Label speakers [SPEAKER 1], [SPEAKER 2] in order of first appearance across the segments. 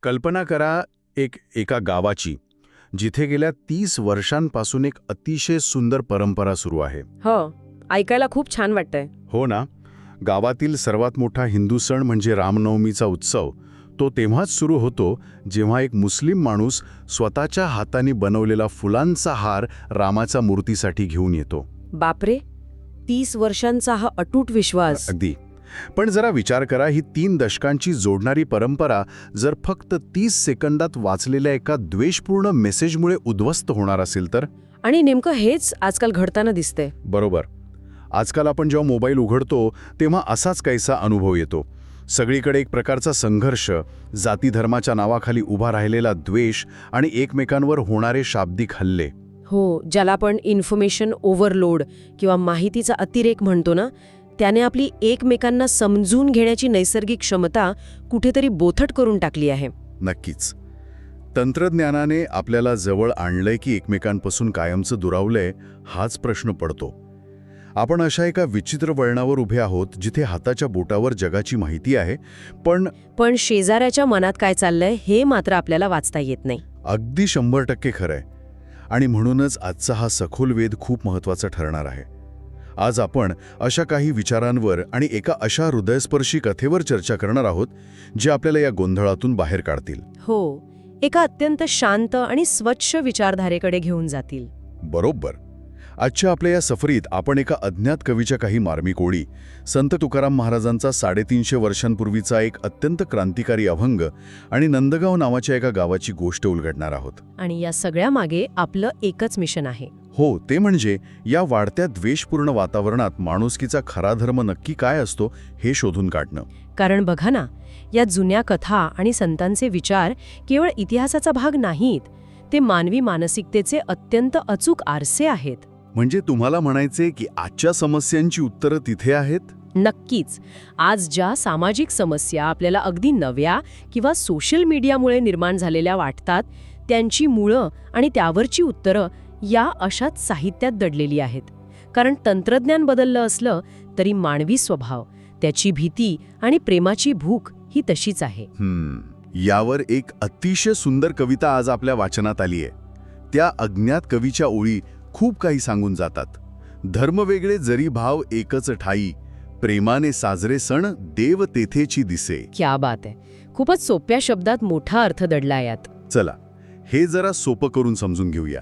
[SPEAKER 1] कल्पना करा एका गावाची, जिथे गेल्या 30 वर्षांपासून एक अतिशय सुंदर परंपरा सुरू आहे.
[SPEAKER 2] हो, ऐकायला खूप छान वाटतंय.
[SPEAKER 1] हो ना. गावातील सर्वात मोठा हिंदू सण म्हणजे रामनवमीचा उत्सव. तो तेव्हाच सुरू होतो जेव्हा एक मुस्लिम माणूस स्वतःच्या हाताने बनवलेला फुलांचा हार रामाच्या मूर्तीसाठी घेऊन येतो.
[SPEAKER 2] बापरे, 30 वर्षांचा हा अटूट विश्वास.
[SPEAKER 1] अगदी. पण जरा विचार करा, ही 3 दशकांची जोडणारी परंपरा जर फक्त 30 सेकंदात वाचलेल्या एका द्वेषपूर्ण मेसेजमुळे उद्ध्वस्त होणार असेल तर?
[SPEAKER 2] आणि नेमकं हेच आजकाल घडताना दिसतंय.
[SPEAKER 1] बरोबर. आजकाल आपण जेव्हा मोबाईल उघडतो तेव्हा असाच काहीसा अनुभव येतो. सगळीकडे एक प्रकारचा संघर्ष, जाती-धर्माच्या नावाखाली उभा राहिलेला द्वेष आणि एकमेकांवर होणारे शाब्दिक हल्ले.
[SPEAKER 2] हो, ज्याला आपण इन्फॉर्मेशन ओव्हरलोड किंवा माहितीचा अतिरेक म्हणतो ना, त्याने आपली एकमेकांना समजून घेण्याची नैसर्गिक क्षमता कुठेतरी बोथट करून टाकली आहे.
[SPEAKER 1] नक्कीच. तंत्रज्ञानाने आपल्याला जवळ आणलंय की एकमेकांपासून कायमचं दुरावलंय, हाच प्रश्न पडतो. आपण अशा एका विचित्र वळणावर उभे आहोत जिथे हाताच्या बोटावर जगाची माहिती आहे, पण
[SPEAKER 2] शेजाऱ्याच्या मनात काय चाललंय हे मात्र आपल्याला वाचता येत नाही.
[SPEAKER 1] अगदी 100% खरंय. आणि म्हणूनच आजचा हा सखोल वेध खूप महत्त्वाचा ठरणार आहे. आज आपण अशा काही विचारांवर आणि एका अशा हृदयस्पर्शी कथेवर चर्चा करणार आहोत जे आपल्याला या गोंधळातून बाहेर काढतील.
[SPEAKER 2] हो, एका अत्यंत शांत आणि स्वच्छ विचारधारेकडे घेऊन जातील.
[SPEAKER 1] बरोबर. आजच्या आपल्या या सफरीत आपण एका अज्ञात कवीच्या काही मार्मिक ओळी, संत तुकाराम महाराजांचा 350 वर्षांपूर्वीचा एक अत्यंत क्रांतिकारी अभंग आणि नंदगाव नावाच्या एका गावाची गोष्ट उलगडणार आहोत.
[SPEAKER 2] आणि या सगळ्या मागे आपलं एकच मिशन आहे.
[SPEAKER 1] हो, ते म्हणजे या वाढत्या द्वेषपूर्ण वातावरणात माणुसकीचा खरा धर्म नक्की काय असतो हे शोधून काढणं.
[SPEAKER 2] कारण बघा ना, या जुन्या कथा आणि संतांचे विचार केवळ इतिहासाचा भाग नाहीत, ते मानवी मानसिकतेचे अत्यंत अचूक आरसे आहेत.
[SPEAKER 1] म्हणजे तुम्हाला म्हणायचे की आजच्या समस्यांची उत्तरं तिथे आहेत?
[SPEAKER 2] नक्कीच. आज ज्या सामाजिक समस्या आपल्याला अगदी नव्या किंवा सोशल मीडियामुळे निर्माण झालेल्या वाटतात, त्यांची मुळं आणि त्यावरची उत्तरं या अशाच साहित्यात दडलेली आहेत. कारण तंत्रज्ञान बदललं असलं तरी मानवी स्वभाव, त्याची भीती आणि प्रेमाची भूक ही तशीच आहे.
[SPEAKER 1] यावर एक अतिशय सुंदर कविता आज आपल्या वाचनात आली आहे. त्या अज्ञात कवीच्या ओळी खूप काही सांगून जातात. धर्म वेगळे जरी भाव एकच ठाई, प्रेमाने साजरे सण देव तेथेची दिसे.
[SPEAKER 2] क्या बात आहे. खूपच सोप्या शब्दात मोठा अर्थ दडला यात.
[SPEAKER 1] चला, हे जरा सोपं करून समजून घेऊया.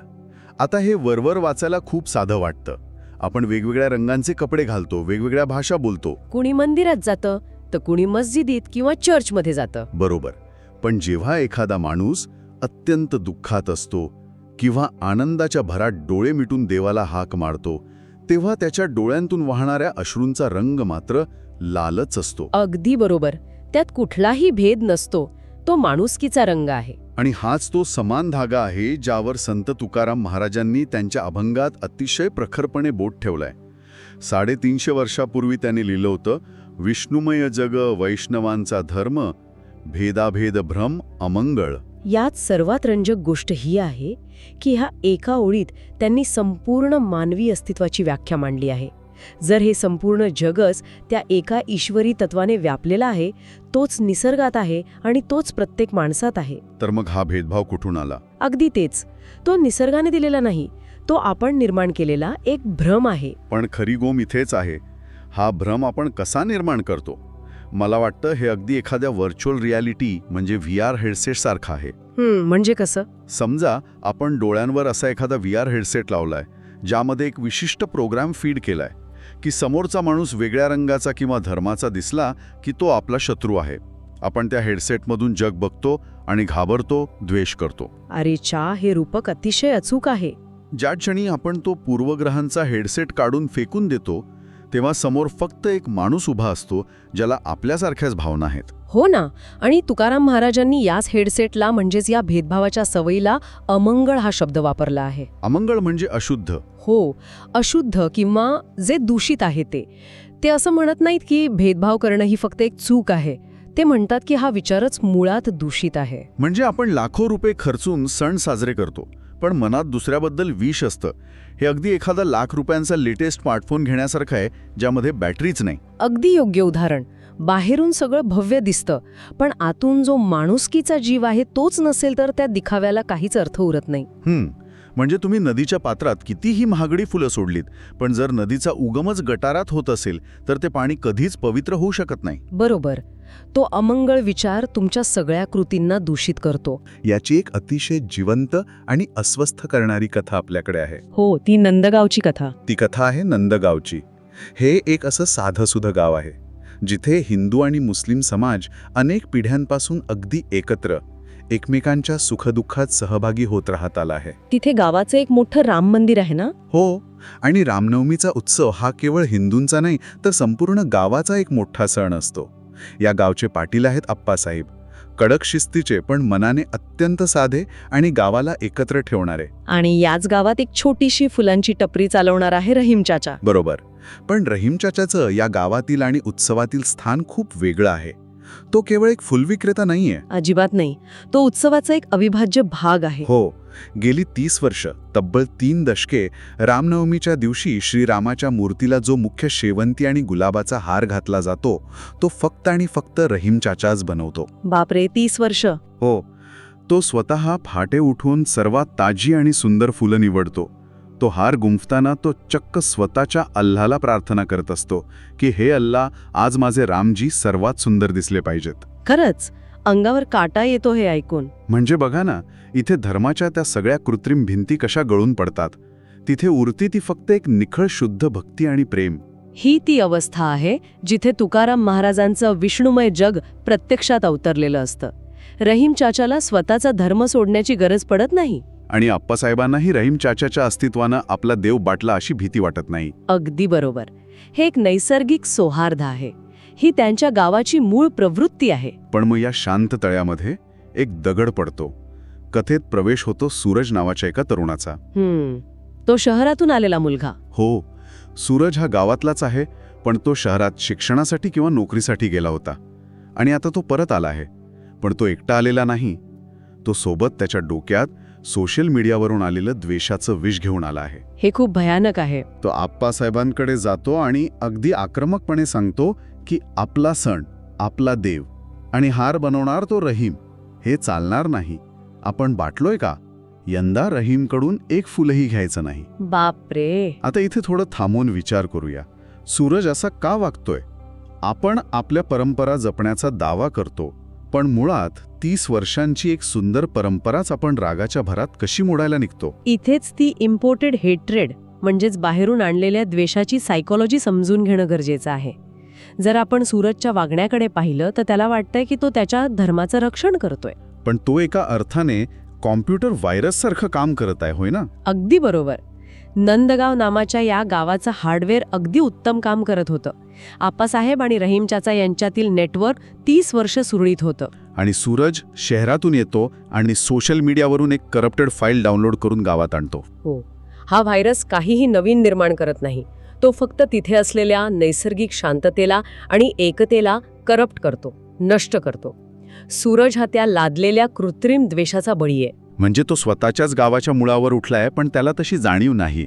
[SPEAKER 1] आता हे वरवर वाचायला खूप साधं वाटतं. आपण वेगवेगळ्या रंगांचे कपडे घालतो, वेगवेगळ्या भाषा बोलतो.
[SPEAKER 2] कुणी मंदिरात जातं तर कुणी मस्जिदीत किंवा चर्चमध्ये जातं.
[SPEAKER 1] बरोबर. पण जेव्हा एखादा माणूस अत्यंत दुःखात असतो किंवा आनंदाच्या भरात डोळे मिटून देवाला हाक मारतो, तेव्हा त्याच्या डोळ्यांतून वाहणाऱ्या अश्रूंचा रंग मात्र लालच असतो.
[SPEAKER 2] अगदी बरोबर. त्यात कुठलाही भेद नसतो. तो माणुसकीचा रंग आहे.
[SPEAKER 1] आणि हाच तो समान धागा आहे ज्यावर संत तुकाराम महाराजांनी त्यांच्या अभंगात अतिशय प्रखरपणे बोट ठेवलाय. 350 वर्षापूर्वी त्यांनी लिहिलं होतं, विष्णुमय जग वैष्णवांचा धर्म, भेदाभेद भ्रम अमंगळ.
[SPEAKER 2] यात सर्वात रंजक गोष्ट ही आहे की ह्या एका ओळीत त्यांनी संपूर्ण मानवी अस्तित्वाची व्याख्या मांडली आहे. जर हे संपूर्ण जगच त्या एका ईश्वरी तत्वाने व्यापलेला आहे, तोच निसर्गात आहे आणि तोच प्रत्येक माणसात आहे,
[SPEAKER 1] तर मग हा भेदभाव कुठून आला?
[SPEAKER 2] अगदी तेच. तो निसर्गाने दिलेला नाही, तो आपण निर्माण केलेला एक भ्रम आहे.
[SPEAKER 1] पण खरी गोम इथेच आहे. हा भ्रम आपण कसा निर्माण करतो? मला वाटतं हे अगदी एखाद्या व्हर्च्युअल रियालिटी म्हणजे VR हेडसेट सारखं आहे.
[SPEAKER 2] म्हणजे कसं?
[SPEAKER 1] समजा आपण डोळ्यांवर असा एखादा VR हेडसेट लावलाय ज्यामध्ये एक विशिष्ट प्रोग्राम फीड केलाय की समोरचा माणूस वेगळ्या रंगाचा किंवा धर्माचा दिसला की तो आपला शत्रू आहे. आपण त्या हेडसेटमधून जग बघतो आणि घाबरतो, द्वेष करतो.
[SPEAKER 2] अरे चा, हे रूपक अतिशय अचूक आहे.
[SPEAKER 1] ज्या क्षणी आपण तो पूर्वग्रहांचा हेडसेट काढून फेकून देतो तेव्हा समोर फक्त एक माणूस उभा असतो ज्याला आपल्यासारख्याच भावना आहेत.
[SPEAKER 2] हो ना. आणि तुकाराम महाराजांनी याच हेडसेटला, म्हणजेच या भेदभावाच्या सवयीला अमंगळ हा शब्द वापरला आहे.
[SPEAKER 1] अमंगळ म्हणजे अशुद्ध.
[SPEAKER 2] हो, अशुद्ध किंवा जे दूषित आहे ते असं म्हणत नाहीत की भेदभाव करणं ही फक्त एक चूक आहे. ते म्हणतात की हा विचारच मुळात दूषित आहे.
[SPEAKER 1] म्हणजे आपण लाखो रुपये खर्चून सण साजरे करतो, पण मनात दुसऱ्याबद्दल विष असतं. हे अगदी एखादा लाख रुपयांचा लेटेस्ट स्मार्टफोन घेण्यासारखं आहे ज्यामध्ये बॅटरीच नाही.
[SPEAKER 2] अगदी योग्य उदाहरण. बाहेरून सगळं भव्य दिसतं, पण आतून जो माणुसकीचा जीव आहे तोच नसेल तर त्या दिखाव्याला काहीच अर्थ उरत नाही.
[SPEAKER 1] म्हणजे तुम्ही नदीच्या पात्रात कितीही महागडी फुलं सोडलीत, पण जर नदीचा उगमच गटारात होत असेल तर ते पाणी कधीच पवित्र होऊ शकत नाही.
[SPEAKER 2] बरोबर. तो अमंगळ विचार तुमच्या सगळ्या कृतींना दूषित करतो.
[SPEAKER 3] याची एक अतिशय जिवंत आणि अस्वस्थ करणारी कथा आपल्याकडे आहे.
[SPEAKER 2] हो, ती नंदगावची कथा.
[SPEAKER 3] ती कथा आहे नंदगावची. हे एक असं साधंसुधं गाव आहे जिथे हिंदू आणि मुस्लिम समाज अनेक पिढ्यांपासून अगदी एकत्र एकमेकांच्या सुखदुःखात सहभागी होत राहत आला आहे.
[SPEAKER 2] तिथे गावाचं एक मोठं राम मंदिर आहे ना?
[SPEAKER 3] हो, आणि रामनवमीचा उत्सव हा केवळ हिंदूंचा नाही तर संपूर्ण गावाचा एक मोठा सण असतो. या गावचे पाटील आहेत आप्पासाहेब. कडक शिस्तीचे पण मनाने अत्यंत साधे आणि गावाला एकत्र ठेवणारे.
[SPEAKER 2] आणि याच गावात एक छोटीशी फुलांची टपरी चालवणार आहे रहीम चाचा.
[SPEAKER 3] बरोबर. पण रहीम चाचाचं या गावातील आणि उत्सवातील स्थान खूप वेगळं आहे. तो केवळ एक फुलविक्रेता नाहीये.
[SPEAKER 2] अजिबात नाही. तो उत्सवाचा एक अविभाज्य भाग आहे.
[SPEAKER 3] हो, गेली 30 वर्ष, तब्बल 3 दशके रामनवमीच्या दिवशी श्रीरामाच्या मूर्तीला जो मुख्य शेवंती आणि गुलाबाचा हार घातला जातो तो फक्त आणि फक्त रहीम चाचाच बनवतो.
[SPEAKER 2] बापरे, 30 वर्ष.
[SPEAKER 1] हो, तो स्वतः पहाटे उठून सर्वात ताजी आणि सुंदर फुलं निवडतो. तो हार गुंफताना तो चक्क स्वतःच्या अल्लाला प्रार्थना करत असतो की हे अल्ला, आज माझे रामजी सर्वात सुंदर दिसले पाहिजेत.
[SPEAKER 2] खरंच अंगावर काटा येतो हे ऐकून.
[SPEAKER 1] म्हणजे बघा ना, इथे धर्माच्या त्या सगळ्या कृत्रिम भिंती कशा गळून पडतात. तिथे उरती ती फक्त एक निखळ शुद्ध भक्ती आणि प्रेम.
[SPEAKER 2] ही ती अवस्था आहे जिथे तुकाराम महाराजांचं विष्णुमय जग प्रत्यक्षात अवतरलेलं असतं. रहीम चाचाला स्वतःचा धर्म सोडण्याची गरज पडत नाही.
[SPEAKER 1] आणि आप्पासाहेबांनाही रहीम चाचाच्या अस्तित्वानं आपला देव बाटला अशी भीती वाटत नाही.
[SPEAKER 2] अगदी बरोबर. हे एक नैसर्गिक सौहार्द आहे. ही त्यांच्या गावाची मूळ प्रवृत्ती आहे.
[SPEAKER 1] पण मग या शांत तळ्यामध्ये एक दगड पडतो. कथेत प्रवेश होतो सूरज नावाच्या एका तरुणाचा.
[SPEAKER 2] तो शहरातून आलेला मुलगा.
[SPEAKER 1] हो, सूरज हा गावातलाच आहे, पण तो शहरात शिक्षणासाठी किंवा नोकरीसाठी गेला होता. आणि आता तो परत आला आहे. पण तो एकटा आलेला नाही. तो सोबत त्याच्या डोक्यात सोशल मीडियावरून आलेलं द्वेषाचं विष घेऊन आला आहे.
[SPEAKER 2] हे खूप भयानक आहे.
[SPEAKER 1] तो आप्पासाहेबांकडे जातो आणि अगदी आक्रमकपणे सांगतो की आपला सण, आपला देव आणि हार बनवणार तो रहीम, हे चालणार नाही. आपण बाटलोय का? यंदा रहीमकडून एक फुलही घ्यायचं नाही.
[SPEAKER 2] बापरे.
[SPEAKER 1] आता इथे थोडं थांबून विचार करूया. सूरज असा का वागतोय? आपण आपल्या परंपरा जपण्याचा दावा करतो, पण मुळात 30 वर्षांची एक सुंदर परंपराच आपण रागाच्या भरात कशी मोडायला निघतो.
[SPEAKER 2] इथेच ती इम्पोर्टेड हेट्रेड म्हणजेच बाहेरून आणलेल्या द्वेषाची सायकोलॉजी समजून घेणं गरजेचं आहे. जर आपण सूरजच्या वागण्याकडे पाहिलं तर त्याला वाटतंय की तो त्याच्या धर्माचं रक्षण करतोय.
[SPEAKER 1] पण तो एका अर्थाने कॉम्प्युटर व्हायरससारखं काम करत आहे, होय ना?
[SPEAKER 2] अगदी बरोबर. नंदगाव नावाच्या या गावाचं हार्डवेअर अगदी उत्तम काम करत होतं. आप्पासाहेब आणि रहीम चाचा यांच्यातील नेटवर्क 30 वर्ष सुरळीत होतं.
[SPEAKER 1] आणि सूरज शहरातून येतो आणि सोशल मीडियावरून एक करप्टेड फाईल डाउनलोड करून गावात आणतो.
[SPEAKER 2] हो, हा व्हायरस काहीही नवीन निर्माण करत नाही. तो फक्त तिथे असलेल्या नैसर्गिक शांततेला आणि एकतेला करप्ट करतो, नष्ट करतो. सूरज हा त्या लादलेल्या कृत्रिम द्वेषाचा बळी आहे.
[SPEAKER 1] म्हणजे तो स्वतःच्याच गावाच्या मुळावर उठलाय, पण त्याला तशी जाणीव नाही.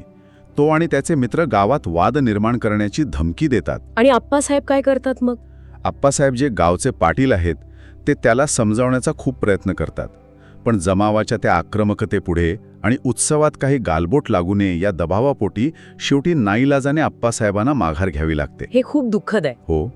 [SPEAKER 1] तो आणि त्याचे मित्र गावात वाद निर्माण करण्याची धमकी देतात.
[SPEAKER 2] आणि आप्पासाहेब काय करतात मग?
[SPEAKER 1] आप्पासाहेब जे गावचे पाटील आहेत ते त्याला समजावण्याचा खूप प्रयत्न करतात. पण जमावाच्या त्या आक्रमकतेपुढे आणि उत्सवात काही गालबोट लागू नये या दबावापोटी शेवटी नाईलाजाने आप्पासाहेबांना माघार घ्यावी लागते.
[SPEAKER 2] हे खूप दुःखद आहे.
[SPEAKER 1] हो,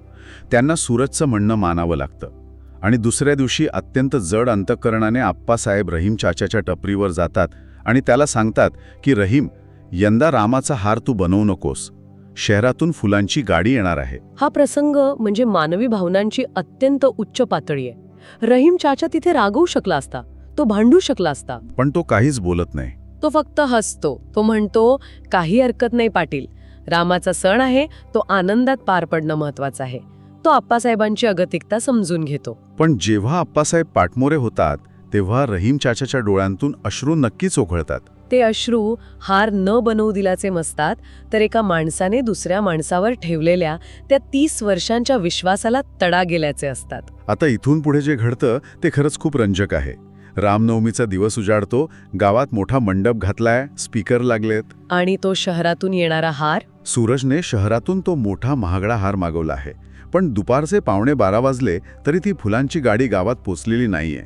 [SPEAKER 1] त्यांना सूरजचं म्हणणं मानावं लागतं. आणि दुसऱ्या दिवशी अत्यंत जड अंतःकरणाने आप्पासाहेब रहीम चाचाच्या टपरीवर जातात आणि त्याला सांगतात की रहीम, यंदा रामाचा हार तू बनवू नकोस. शहरातून फुलांची गाडी येणार आहे.
[SPEAKER 2] हा प्रसंग म्हणजे मानवी भावनांची अत्यंत उच्च पातळी आहे. रहीम चाचा तिथे रागवू शकला असता, तो भांडू शकला असता,
[SPEAKER 1] पण तो काहीच बोलत नाही.
[SPEAKER 2] तो फक्त हसतो. तो म्हणतो, काही हरकत नाही पाटील, रामाचा सण आहे, तो आनंदात पार पडणं महत्वाचं आहे. तो आप्पासाहेबांची अगतिकता समजून घेतो.
[SPEAKER 1] पण जेव्हा आप्पासाहेब पाठमोरे होतात तेव्हा रहीम चाचाच्या डोळ्यांतून अश्रू नक्कीच ओघळतात.
[SPEAKER 2] ते अश्रू हार न बनवू दिल्याचे नसतात, तर एका माणसाने दुसऱ्या माणसावर ठेवलेल्या त्या 30 वर्षांच्या विश्वासाला तडा गेल्याचे असतात.
[SPEAKER 1] आता इथून पुढे जे घडतं ते खरंच खूप रंजक आहे. रामनवमीचा दिवस उजाडतो, गावात मोठा मंडप घातलाय, स्पीकर लागलेत.
[SPEAKER 2] आणि तो शहरातून येणारा हार.
[SPEAKER 1] सूरजने शहरातून तो मोठा महागडा हार मागवला आहे, पण दुपारचे 11:45 वाजले तरी ती फुलांची गाडी गावात पोचलेली नाहीये.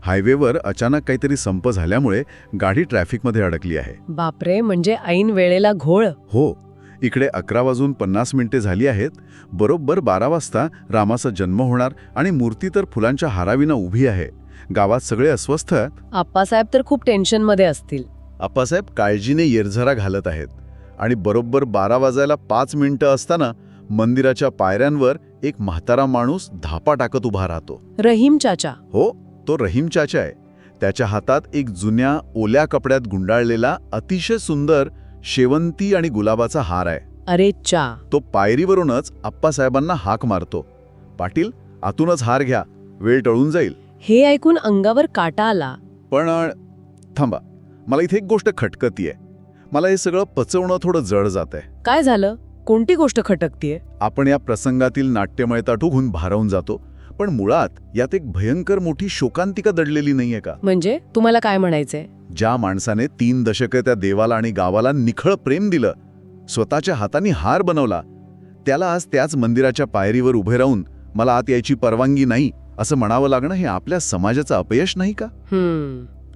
[SPEAKER 1] हायवेवर अचानक काहीतरी संप झाल्यामुळे गाडी ट्रॅफिकमध्ये अडकली आहे.
[SPEAKER 2] बापरे, म्हणजे ऐन वेळेला घोळ.
[SPEAKER 1] हो, इकडे 11:50 झाली आहेत. बरोबर 12 वाजता रामाचा जन्म होणार आणि मूर्ती तर फुलांच्या हाराविना उभी आहे. गावात सगळे अस्वस्थ आहेत.
[SPEAKER 2] आप्पासाहेब तर खूप टेन्शनमध्ये असतील.
[SPEAKER 1] आप्पासाहेब काळजीने येरझरा घालत आहेत आणि बरोबर 12 वाजायला 5 मिनिटं असताना मंदिराच्या पायऱ्यांवर एक म्हातारा माणूस धापा टाकत उभा राहतो.
[SPEAKER 2] रहीम चाचा.
[SPEAKER 1] हो, तो रहीम चाचा आहे. त्याच्या हातात एक जुन्या ओल्या कपड्यात गुंडाळलेला अतिशय सुंदर शेवंती आणि गुलाबाचा हार आहे.
[SPEAKER 2] अरे चा.
[SPEAKER 1] तो पायरीवरूनच आप्पासाहेबांना हाक मारतो. पाटील, आतूनच हार घ्या, वेळ टळून जाईल.
[SPEAKER 2] हे ऐकून अंगावर काटा आला.
[SPEAKER 1] पण थांबा, मला इथे एक गोष्ट खटकतीये. मला हे सगळं पचवणं थोडं जड जात आहे.
[SPEAKER 2] काय झालं? कोणती गोष्ट खटकतीये?
[SPEAKER 1] आपण या प्रसंगातील नाट्यमयता टुकून भारावून जातो, पण मुळात यात एक भयंकर मोठी शोकांतिका दडलेली नाहीये का?
[SPEAKER 2] म्हणजे तुम्हाला काय म्हणायचंय?
[SPEAKER 1] ज्या माणसाने 3 दशकं त्या देवाला आणि गावाला निखळ प्रेम दिलं, स्वतःच्या हाताने हार बनवला, त्याला आज त्याच मंदिराच्या पायरीवर उभे राहून मला आत यायची परवानगी नाही असं म्हणावं लागणं हे आपल्या समाजाचं अपयश नाही का?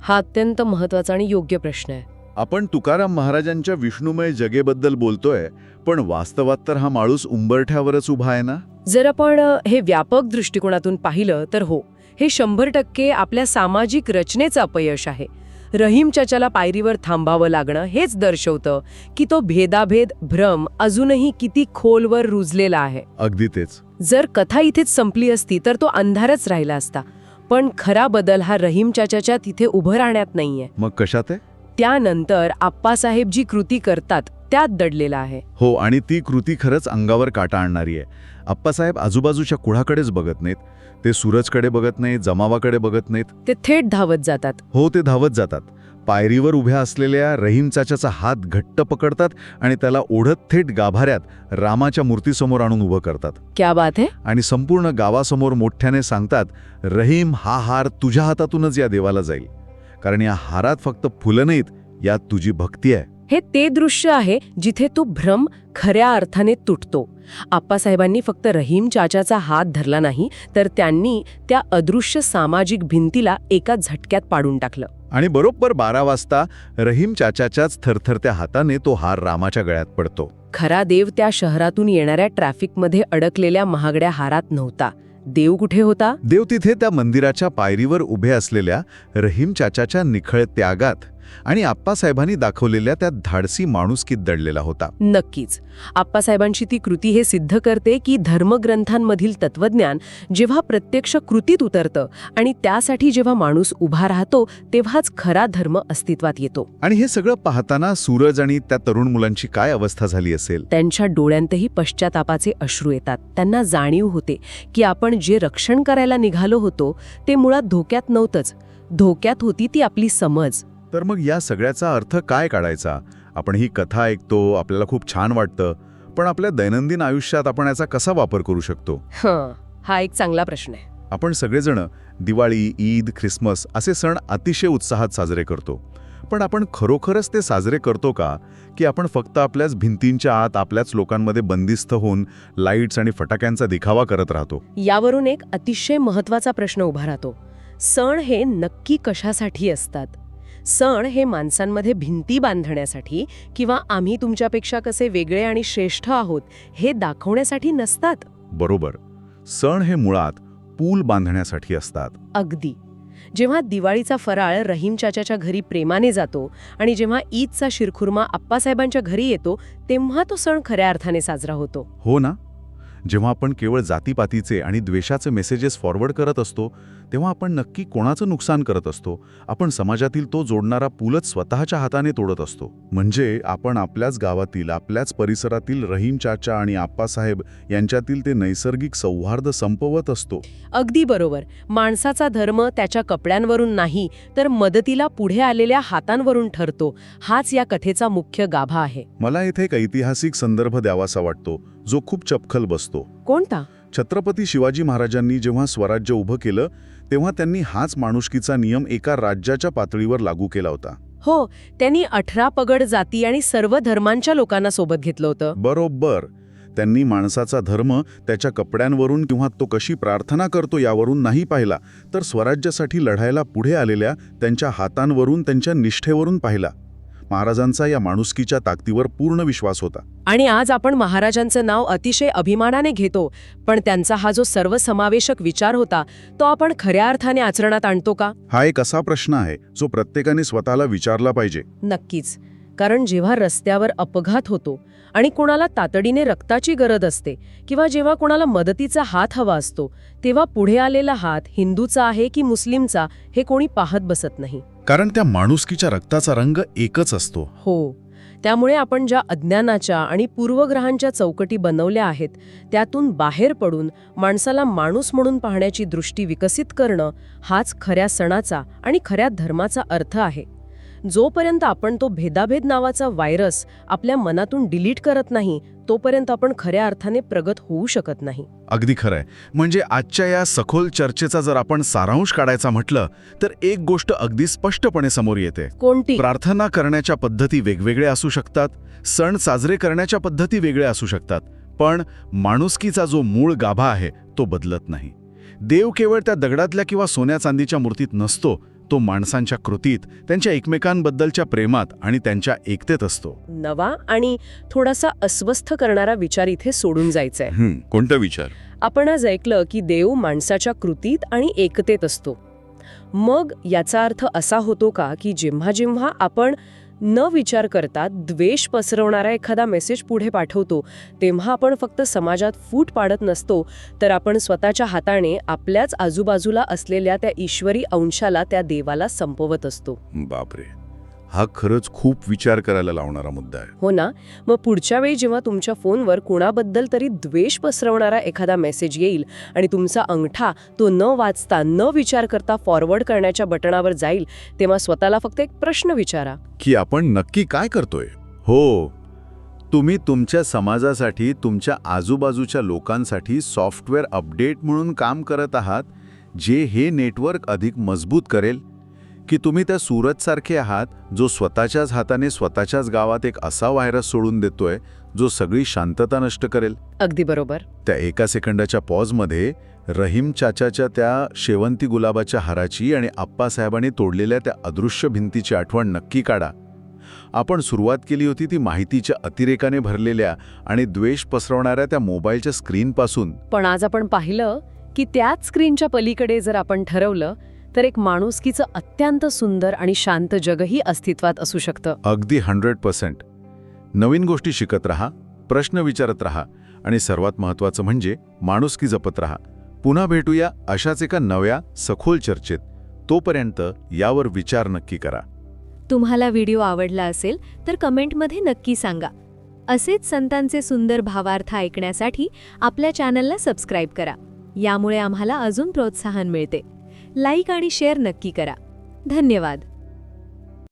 [SPEAKER 2] हा अत्यंत महत्वाचा आणि योग्य प्रश्न आहे.
[SPEAKER 1] आपण तुकाराम महाराजांच्या विष्णुमय जगेबद्दल बोलतोय, पण वास्तवात तर हा माणूस उंबरठ्यावरच उभा आहे ना.
[SPEAKER 2] जर आपण हे व्यापक दृष्टिकोनातून पाहिलं तर हो, हे 100% आपल्या सामाजिक रचनेचं अपयश आहे. रहीम चाचाला पायरीवर थांबावं लागणं हेच दर्शवतं की तो भेदाभेद भ्रम अजूनही किती खोलवर रुजलेला आहे.
[SPEAKER 1] अगदी तेच.
[SPEAKER 2] जर कथा इथेच संपली असती तर तो अंधारच राहिला असता. पण खरा बदल हा रहीम चाचाच्या तिथे उभं राहण्यात नाहीये.
[SPEAKER 1] मग कशात आहे?
[SPEAKER 2] त्यानंतर आप्पासाहेब जी कृती करतात त्यात दडलेला आहे.
[SPEAKER 1] हो, आणि ती कृती खरंच अंगावर काटा आणणारी आहे. आप्पासाहेब आजूबाजूच्या कुणाकडेच बघत नाहीत. ते सूरजकडे बघत नाहीत, जमावाकडे बघत नाहीत.
[SPEAKER 2] ते थेट धावत जातात.
[SPEAKER 1] हो, ते धावत जातात. पायरीवर उभ्या असलेल्या रहीम चाचाचा हात घट्ट पकडतात आणि त्याला ओढत थेट गाभाऱ्यात रामाच्या मूर्तीसमोर आणून उभं करतात.
[SPEAKER 2] क्या बात आहे.
[SPEAKER 1] आणि संपूर्ण गावासमोर मोठ्याने सांगतात, रहीम, हा हार तुझ्या हातातूनच या देवाला जाईल, कारण या हारात फक्त फुलं नाहीत, यात तुझी भक्ती आहे.
[SPEAKER 2] हे ते दृश्य आहे जिथे तो भ्रम खऱ्या अर्थाने तुटतो. आप्पासाहेबांनी फक्त रहीम चाचाचा हात धरला नाही, तर त्यांनी त्या अदृश्य सामाजिक भिंतीला एका झटक्यात पाडून टाकलं.
[SPEAKER 1] आणि बरोबर 12 वाजता रहीम चाचाच्याच थरथरत्या हाताने तो हार रामाच्या गळ्यात पडतो.
[SPEAKER 2] खरा देव त्या शहरातून येणाऱ्या ट्रॅफिकमध्ये अडकलेल्या महागड्या हारात नव्हता. देव कुठे होता?
[SPEAKER 1] देव तिथे त्या मंदिराच्या पायरीवर उभे असलेल्या रहीम चाचाच्या निखळ त्यागात आणि आप्पासाहेबांनी दाखवलेल्या त्या धाडसी माणुसकीत दडलेला होता.
[SPEAKER 2] नक्कीच. आप्पासाहेबांची ती कृती हे सिद्ध करते की धर्मग्रंथांमधील तत्वज्ञान जेव्हा प्रत्यक्ष कृतीत उतरतं आणि त्यासाठी जेव्हा माणूस उभा राहतो तेव्हाच खरा धर्म अस्तित्वात येतो.
[SPEAKER 1] आणि हे सगळं पाहताना सूरज आणि त्या तरुण मुलांची काय अवस्था झाली असेल?
[SPEAKER 2] त्यांच्या डोळ्यांतही पश्चातापाचे अश्रू येतात. त्यांना जाणीव होते की आपण जे रक्षण करायला निघालो होतो ते मुळात धोक्यात नव्हतंच. धोक्यात होती ती आपली समज.
[SPEAKER 1] तर मग या सगळ्याचा अर्थ काय काढायचा? आपण ही कथा ऐकतो, आपल्याला खूप छान वाटतं, पण आपल्या दैनंदिन आयुष्यात आपण याचा कसा वापर करू शकतो?
[SPEAKER 2] हा एक चांगला प्रश्न आहे.
[SPEAKER 1] आपण सगळेजण दिवाळी, ईद, ख्रिसमस असे सण अतिशय उत्साहात साजरे करतो, पण आपण खरोखरच ते साजरे करतो का? की आपण फक्त आपल्याच भिंतींच्या आत आपल्याच लोकांमध्ये बंदिस्त होऊन लाईट्स आणि फटाक्यांचा दिखावा करत राहतो?
[SPEAKER 2] यावरून एक अतिशय महत्त्वाचा प्रश्न उभा राहतो. सण हे नक्की कशासाठी असतात? सण हे माणसांमध्ये भिंती बांधण्यासाठी किंवा आम्ही तुमच्यापेक्षा कसे वेगळे आणि श्रेष्ठ आहोत हे दाखवण्यासाठी नसतात.
[SPEAKER 1] बरोबर. सण हे मुळात पूल बांधण्यासाठी असतात.
[SPEAKER 2] अगदी. जेव्हा दिवाळीचा फराळ रहीम चाचाच्या घरी प्रेमाने जातो आणि जेव्हा ईदचा शिरखुर्मा आप्पासाहेबांच्या घरी येतो तेव्हा तो सण खऱ्या अर्थाने साजरा होतो.
[SPEAKER 1] हो ना. जेव्हा आपण केवळ जातीपातीचे आणि द्वेषाचे मेसेजेस फॉरवर्ड करत असतो तेव्हा आपण नक्की कोणाचं नुकसान करत असतो? आपण समाजातील तो जोडणारा पूलच स्वतःच्या हाताने तोडत असतो. म्हणजे आपण आपल्याच गावातील, आपल्याच परिसरातील रहीम चाचा आणि आप्पासाहेब यांच्यातील ते नैसर्गिक सौहार्द संपवत असतो.
[SPEAKER 2] अगदी बरोबर. माणसाचा धर्म त्याच्या कपड्यांवरून नाही तर मदतीला पुढे आलेल्या हातांवरून ठरतो. हाच या कथेचा मुख्य गाभा आहे.
[SPEAKER 1] मला इथे एक ऐतिहासिक संदर्भ द्यावासा वाटतो जो खूप चपखल बसतो.
[SPEAKER 2] कोणता?
[SPEAKER 1] छत्रपती शिवाजी महाराजांनी जेव्हा स्वराज्य उभं केलं तेव्हा त्यांनी हाच माणुसकीचा नियम एका राज्याच्या पातळीवर लागू केला होता.
[SPEAKER 2] हो, त्यांनी 18 पगड जाती आणि सर्व धर्मांच्या लोकांना सोबत घेतलं होतं.
[SPEAKER 1] बरोबर. त्यांनी माणसाचा धर्म त्याच्या कपड्यांवरून किंवा तो कशी प्रार्थना करतो यावरून नाही पाहिला, तर स्वराज्यासाठी लढायला पुढे आलेल्या त्यांच्या हातांवरून, त्यांच्या निष्ठेवरून पाहिला. महाराजांचा या माणुसकीच्या ताकदीवर पूर्ण विश्वास होता.
[SPEAKER 2] आणि आज आपण महाराजांचं नाव अतिशय अभिमानाने घेतो, पण त्यांचा हा जो सर्वसमावेशक विचार होता तो आपण खऱ्या अर्थाने आचरणात आणतो का?
[SPEAKER 1] हा एक असा प्रश्न आहे जो प्रत्येकाने स्वतःला विचारला पाहिजे.
[SPEAKER 2] नक्कीच. कारण जेव्हा रस्त्यावर अपघात होतो आणि कोणाला तातडीने रक्ताची गरज असते किंवा जेव्हा कोणाला मदतीचा हात हवा असतो, तेव्हा पुढे आलेला हात हिंदूचा आहे की मुस्लिमचा हे कोणी पाहत बसत नाही.
[SPEAKER 1] कारण त्या माणुसकीच्या रक्ताचा रंग एकच असतो.
[SPEAKER 2] हो. त्यामुळे आपण ज्या अज्ञानाच्या आणि पूर्वग्रहांच्या चौकटी बनवल्या आहेत त्यातून बाहेर पडून माणसाला माणूस म्हणून पाहण्याची दृष्टी विकसित करणं हाच खऱ्या सणाचा आणि खऱ्या धर्माचा अर्थ आहे. जोपर्यंत आपण तो भेदाभेद नावाचा व्हायरस आपल्या मनातून डिलीट करत नाही तोपर्यंत आपण खऱ्या अर्थाने प्रगत होऊ शकत नाही.
[SPEAKER 1] अगदी खरंय. म्हणजे आजच्या या सखोल चर्चेचा जर आपण सारांश काढायचा म्हटलं तर एक गोष्ट अगदी स्पष्टपणे समोर येते.
[SPEAKER 2] कोणती?
[SPEAKER 1] प्रार्थना करण्याच्या पद्धती वेगवेगळ्या असू शकतात, सण साजरे करण्याच्या पद्धती वेगळ्या असू शकतात, पण माणुसकीचा जो मूळ गाभा आहे तो बदलत नाही. देव केवळ त्या दगडातल्या किंवा सोन्या चांदीच्या मूर्तीत नसतो, तो माणसांच्या कृतीत, त्यांच्या एकमेकांबद्दलच्या प्रेमात आणि त्यांच्या एकतेत असतो.
[SPEAKER 2] नवा आणि थोडासा अस्वस्थ करणारा विचार इथे सोडून जायचाय.
[SPEAKER 1] कोणता विचार?
[SPEAKER 2] आपण आज ऐकलं की देव माणसाच्या कृतीत आणि एकतेत असतो. मग याचा अर्थ असा होतो का की जेव्हा जेव्हा आपण न विचार करता द्वेष पसरवणारा एखादा मेसेज पुढे पाठवतो तेव्हा आपण फक्त समाजात फूट पाडत नसतो, तर आपण स्वतःच्या हाताने आपल्याच आजूबाजूला असलेल्या त्या ईश्वरी अंशाला, त्या देवाला संपवत असतो?
[SPEAKER 1] बापरे, हा खरंच खूप विचार करायला लावणारा मुद्दा आहे.
[SPEAKER 2] हो ना. मग पुढच्या वेळी जेव्हा तुमच्या फोनवर कोणाबद्दल तरी द्वेष पसरवणारा एखादा मेसेज येईल आणि तुमचा अंगठा तो न वाचता न विचार करता फॉरवर्ड करण्याच्या बटणावर जाईल, तेव्हा स्वतःला फक्त एक प्रश्न विचारा
[SPEAKER 1] की आपण नक्की काय करतोय.
[SPEAKER 3] हो, तुम्ही तुमच्या समाजासाठी, तुमच्या आजूबाजूच्या लोकांसाठी सॉफ्टवेअर अपडेट म्हणून काम करत आहात जे हे नेटवर्क अधिक मजबूत करेल, की तुम्ही त्या सूरजसारखे आहात जो स्वतःच्याच हाताने स्वतःच्याच गावात एक असा व्हायरस सोडून देतोय जो सगळी शांतता नष्ट करेल?
[SPEAKER 2] अगदी बरोबर.
[SPEAKER 3] त्या एका सेकंदाच्या पॉजमध्ये रहीम चाचाच्या त्या शेवंती गुलाबाच्या हाराची आणि आप्पासाहेबांनी तोडलेल्या त्या अदृश्य भिंतीची आठवण नक्की काढा. आपण सुरुवात केली होती ती माहितीच्या अतिरेकाने भरलेल्या आणि द्वेष पसरवणाऱ्या त्या मोबाईलच्या स्क्रीनपासून.
[SPEAKER 2] पण आज आपण पाहिलं की त्याच स्क्रीनच्या पलीकडे जर आपण ठरवलं तर एक माणुसकीचं अत्यंत सुंदर आणि शांत जगही अस्तित्वात असू शकतं.
[SPEAKER 3] अगदी 100%. नवीन गोष्टी शिकत राहा, प्रश्न विचारत राहा आणि सर्वात महत्त्वाचं म्हणजे माणुसकी जपत राहा. पुन्हा भेटूया अशाच एका नव्या सखोल चर्चेत. तोपर्यंत यावर विचार नक्की करा.
[SPEAKER 4] तुम्हाला व्हिडिओ आवडला असेल तर कमेंटमध्ये नक्की सांगा. असेच संतांचे सुंदर भावार्थ ऐकण्यासाठी आपल्या चॅनलला सबस्क्राईब करा. यामुळे आम्हाला अजून प्रोत्साहन मिळते. लाईक आणि शेअर नक्की करा. धन्यवाद.